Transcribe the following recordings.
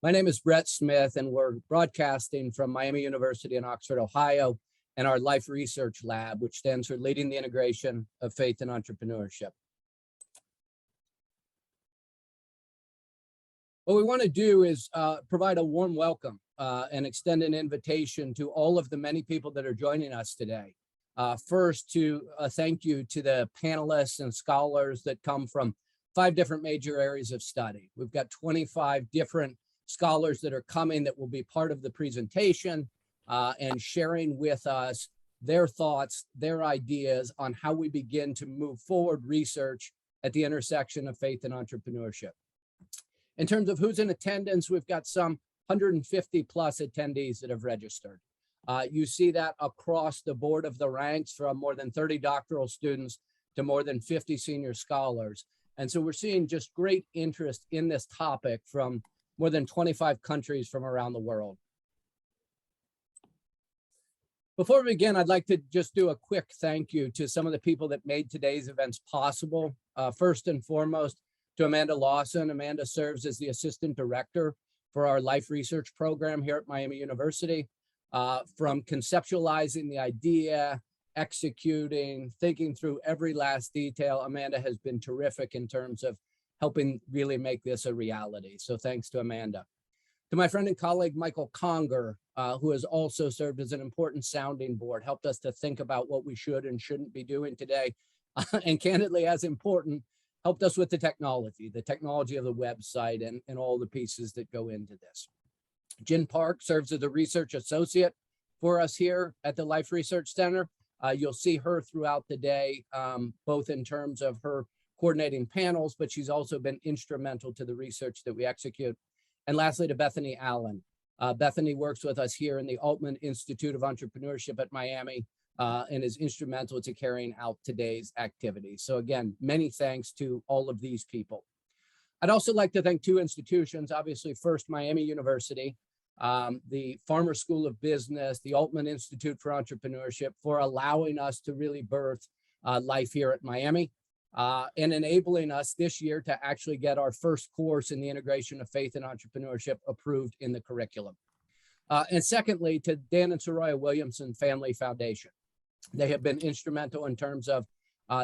My name is Brett Smith, and we're broadcasting from Miami University in Oxford, Ohio, and our L.I.F.E Research Lab, which stands for Leading the Integration of Faith and Entrepreneurship. What we want to do is provide a warm welcome and extend an invitation to all of the many people that are joining us today. First, to thank you to the panelists and scholars that come from 5 different major areas of study. We've got 25 different scholars that are coming that will be part of the presentation and sharing with us their thoughts, their ideas on how we begin to move forward research at the intersection of faith and entrepreneurship. In terms of who's in attendance, we've got some 150 plus attendees that have registered. You see that across the board of the ranks, from more than 30 doctoral students to more than 50 senior scholars. And so we're seeing just great interest in this topic from more than 25 countries from around the world. Before we begin, I'd like to just do a quick thank you to some of the people that made today's events possible. First and foremost, to Amanda Lawson. Amanda serves as the Assistant Director for our L.I.F.E Research Program here at Miami University. From conceptualizing the idea, executing, thinking through every last detail, Amanda has been terrific in terms of helping really make this a reality. So thanks to Amanda. To my friend and colleague, Michael Conger, who has also served as an important sounding board, helped us to think about what we should and shouldn't be doing today. And candidly, as important, helped us with the technology of the website and all the pieces that go into this. Jen Park serves as a research associate for us here at the L.I.F.E Research Center. You'll see her throughout the day, both in terms of her coordinating panels, but she's also been instrumental to the research that we execute. And lastly, to Bethany Allen. Bethany works with us here in the Altman Institute of Entrepreneurship at Miami and is instrumental to carrying out today's activities. So again, many thanks to all of these people. I'd also like to thank 2 institutions, obviously first Miami University, the Farmer School of Business, the Altman Institute for Entrepreneurship, for allowing us to really birth L.I.F.E here at Miami and enabling us this year to actually get our first course in the integration of faith and entrepreneurship approved in the curriculum. And secondly, to Dan and Soraya Williamson Family Foundation. They have been instrumental in terms of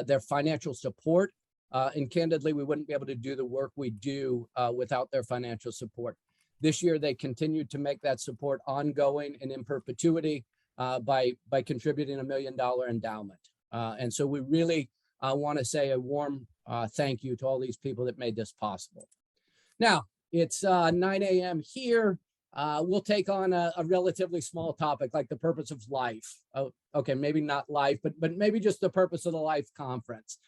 their financial support. And candidly, we wouldn't be able to do the work we do without their financial support. This year, they continued to make that support ongoing and in perpetuity by contributing $1 million endowment. And so we really want to say a warm thank you to all these people that made this possible. Now, it's 9 a.m. here. We'll take on a relatively small topic like the purpose of L.I.F.E. Oh, okay, maybe not L.I.F.E, but maybe just the purpose of the L.I.F.E conference.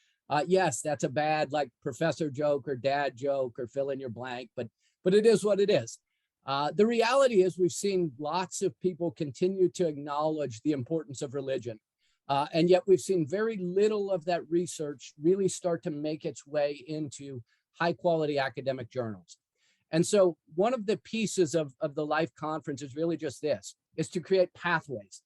Yes, that's a bad like professor joke or dad joke or fill in your blank, but it is what it is. The reality is we've seen lots of people continue to acknowledge the importance of religion. And yet we've seen very little of that research really start to make its way into high quality academic journals. And so one of the pieces of the L.I.F.E conference is really just this, is to create pathways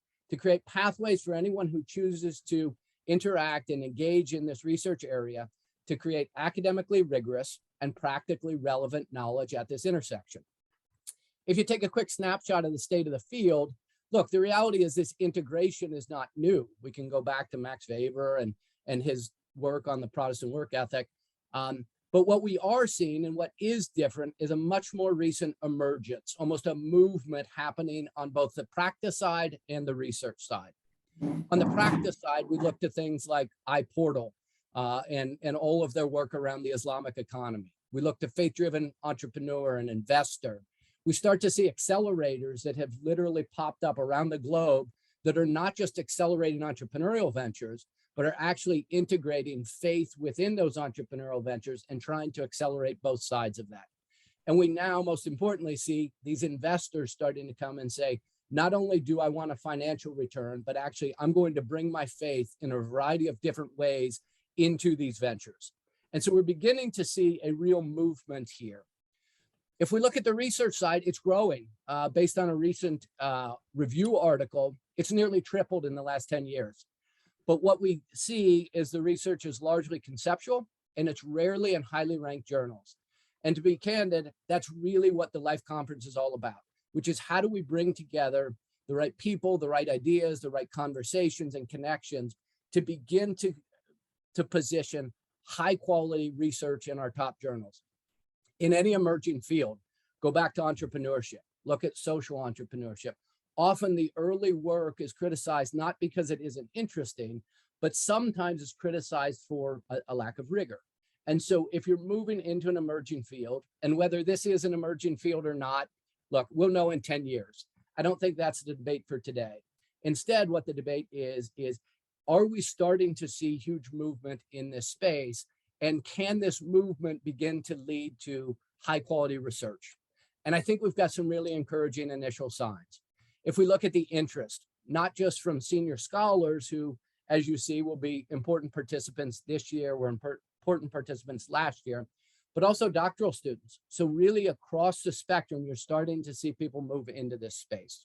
for anyone who chooses to interact and engage in this research area to create academically rigorous and practically relevant knowledge at this intersection. If you take a quick snapshot of the state of the field, look, the reality is this integration is not new. We can go back to Max Weber and his work on the Protestant work ethic. But what we are seeing and what is different is a much more recent emergence, almost a movement happening on both the practice side and the research side. On the practice side, we look to things like iPortal and all of their work around the Islamic economy. We look to faith-driven entrepreneur and investor. We start to see accelerators that have literally popped up around the globe that are not just accelerating entrepreneurial ventures, but are actually integrating faith within those entrepreneurial ventures and trying to accelerate both sides of that. And we now, most importantly, see these investors starting to come and say, not only do I want a financial return, but actually I'm going to bring my faith in a variety of different ways into these ventures. And so we're beginning to see a real movement here. If we look at the research side, it's growing. Based on a recent review article, it's nearly tripled in the last 10 years. But what we see is the research is largely conceptual, and it's rarely in highly ranked journals. And to be candid, that's really what the L.I.F.E conference is all about, which is how do we bring together the right people, the right ideas, the right conversations and connections to begin to position high quality research in our top journals. In any emerging field, go back to entrepreneurship, look at social entrepreneurship. Often the early work is criticized not because it isn't interesting, but sometimes it's criticized for a lack of rigor. And so if you're moving into an emerging field, and whether this is an emerging field or not, look, we'll know in 10 years. I don't think that's the debate for today. Instead, what the debate is are we starting to see huge movement in this space? And can this movement begin to lead to high quality research? And I think we've got some really encouraging initial signs. If we look at the interest, not just from senior scholars who, as you see, will be important participants this year, were important participants last year, but also doctoral students. So really across the spectrum, you're starting to see people move into this space.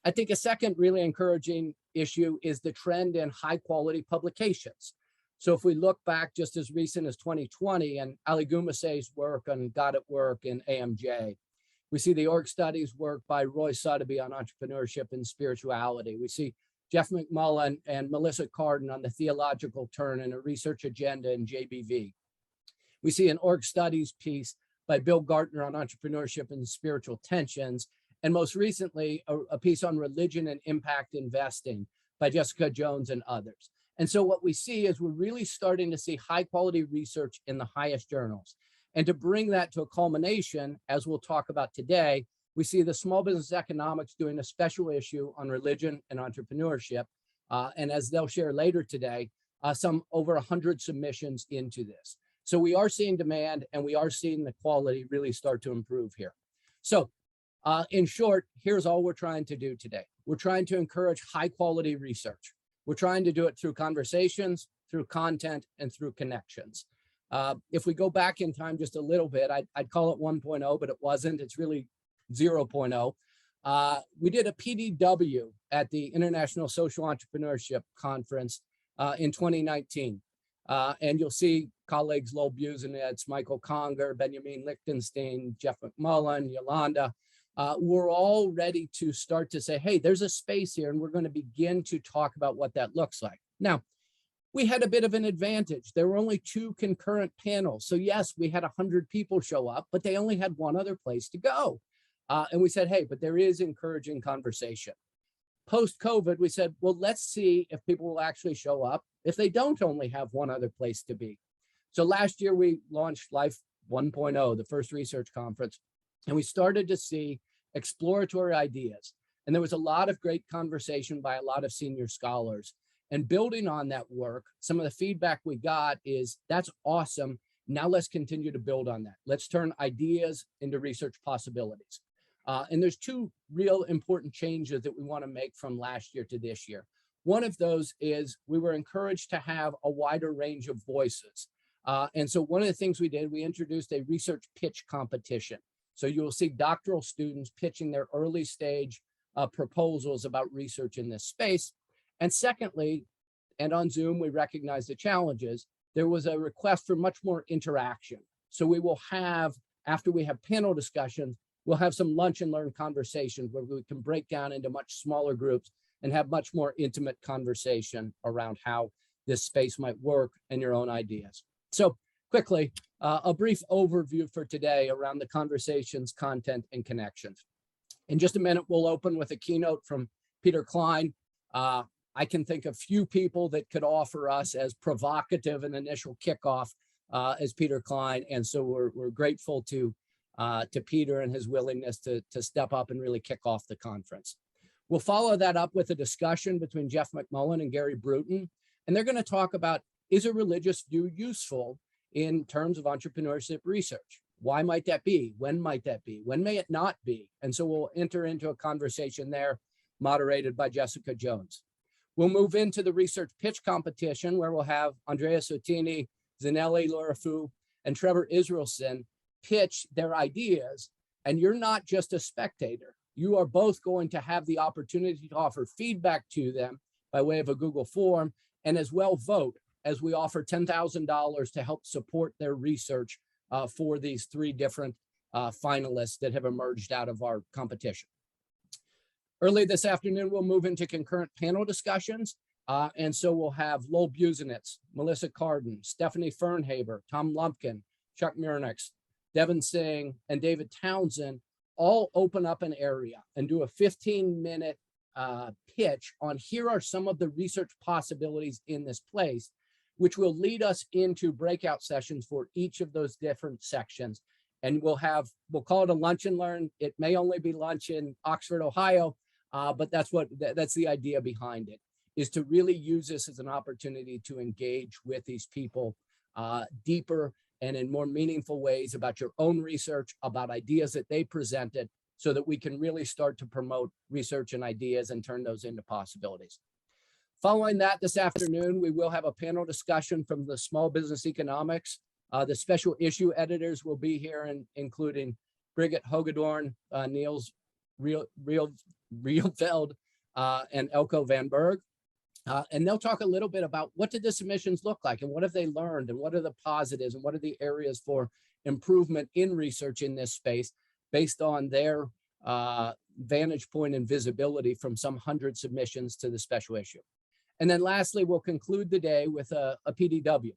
I think a second really encouraging issue is the trend in high quality publications. So if we look back just as recent as 2020 and Ali Gumasey's work on God at Work in AMJ, we see the org studies work by Roy Sotheby on entrepreneurship and spirituality. We see Jeff McMullen and Melissa Carden on the theological turn and a research agenda in JBV. We see an org studies piece by Bill Gartner on entrepreneurship and spiritual tensions. And most recently, a piece on religion and impact investing by Jessica Jones and others. And so what we see is we're really starting to see high quality research in the highest journals. And to bring that to a culmination, as we'll talk about today, we see the Small Business Economics doing a special issue on religion and entrepreneurship. And as they'll share later today, some over 100 submissions into this. So we are seeing demand and we are seeing the quality really start to improve here. So in short, here's all we're trying to do today. We're trying to encourage high quality research. We're trying to do it through conversations, through content, and through connections. If we go back in time just a little bit, I'd call it 1.0, but it wasn't. It's really 0.0. We did a PDW at the International Social Entrepreneurship Conference in 2019. And you'll see colleagues Lowell Busenitz, Michael Conger, Benjamin Lichtenstein, Jeff McMullen, Yolanda. We're all ready to start to say, hey, there's a space here, and we're going to begin to talk about what that looks like. Now, we had a bit of an advantage. There were only 2 concurrent panels. So yes, we had 100 people show up, but they only had one other place to go. And we said, hey, but there is encouraging conversation. Post-COVID, we said, well, let's see if people will actually show up if they don't only have one other place to be. So last year, we launched L.I.F.E 1.0, the first research conference, and we started to see exploratory ideas. And there was a lot of great conversation by a lot of senior scholars. And building on that work, some of the feedback we got is, that's awesome. Now let's continue to build on that. Let's turn ideas into research possibilities. And there's 2 real important changes that we want to make from last year to this year. One of those is we were encouraged to have a wider range of voices. And so one of the things we did, we introduced a research pitch competition. So you will see doctoral students pitching their early stage proposals about research in this space. And secondly, and on Zoom, we recognize the challenges. There was a request for much more interaction. So we will have, after we have panel discussions, we'll have some lunch and learn conversations where we can break down into much smaller groups and have much more intimate conversation around how this space might work and your own ideas. So quickly, a brief overview for today around the conversations, content, and connections. In just a minute, we'll open with a keynote from Peter Klein. I can think of few people that could offer us as provocative an initial kickoff as Peter Klein. And so we're grateful to Peter and his willingness to step up and really kick off the conference. We'll follow that up with a discussion between Jeff McMullen and Gary Bruton. And they're going to talk about, is a religious view useful in terms of entrepreneurship research? Why might that be? When might that be? When may it not be? And so we'll enter into a conversation there moderated by Jessica Jones. We'll move into the research pitch competition where we'll have Andrea Sottini, Zanelli Lorafu, and Trevor Israelson pitch their ideas. And you're not just a spectator. You are both going to have the opportunity to offer feedback to them by way of a Google form, and as well vote, as we offer $10,000 to help support their research for these 3 different finalists that have emerged out of our competition. Early this afternoon, we'll move into concurrent panel discussions. And so we'll have Lowell Busenitz, Melissa Carden, Stephanie Fernhaber, Tom Lumpkin, Chuck Murnix, Devin Singh, and David Townsend all open up an area and do a 15-minute pitch on here are some of the research possibilities in this place, which will lead us into breakout sessions for each of those different sections. And we'll call it a lunch and learn. It may only be lunch in Oxford, Ohio, but that's the idea behind it, is to really use this as an opportunity to engage with these people deeper and in more meaningful ways about your own research, about ideas that they presented, so that we can really start to promote research and ideas and turn those into possibilities. Following that, this afternoon, we will have a panel discussion from the Small Business Economics. The special issue editors will be here, including Brigitte Hogedorn, Niels Rielveld, and Elko Van Berg. And they'll talk a little bit about what did the submissions look like and what have they learned and what are the positives and what are the areas for improvement in research in this space based on their vantage point and visibility from some 100 submissions to the special issue. And then lastly, we'll conclude the day with a PDW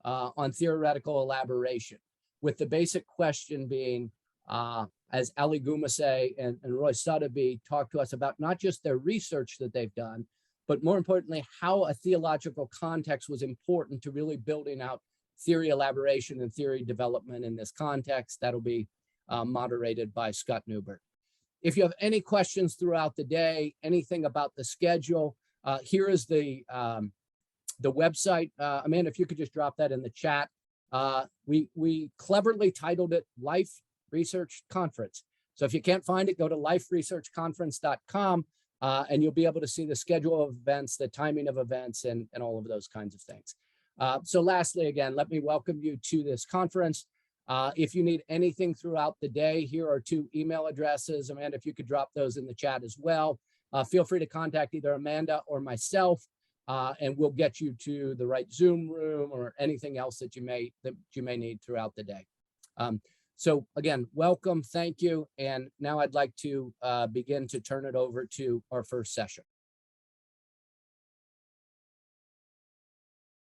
on theoretical elaboration, with the basic question being, as Ali Gumasay and Roy Sotheby talked to us about not just their research that they've done, but more importantly, how a theological context was important to really building out theory elaboration and theory development in this context. That'll be moderated by Scott Newbert. If you have any questions throughout the day, anything about the schedule, here is the website. Amanda, if you could just drop that in the chat. We cleverly titled it Life Research Conference. So if you can't find it, go to liferesearchconference.com. And you'll be able to see the schedule of events, the timing of events, and all of those kinds of things. So lastly, again, let me welcome you to this conference. If you need anything throughout the day, here are 2 email addresses. Amanda, if you could drop those in the chat as well. Feel free to contact either Amanda or myself, and we'll get you to the right Zoom room or anything else that you may need throughout the day. So again, welcome, thank you. And now I'd like to begin to turn it over to our first session.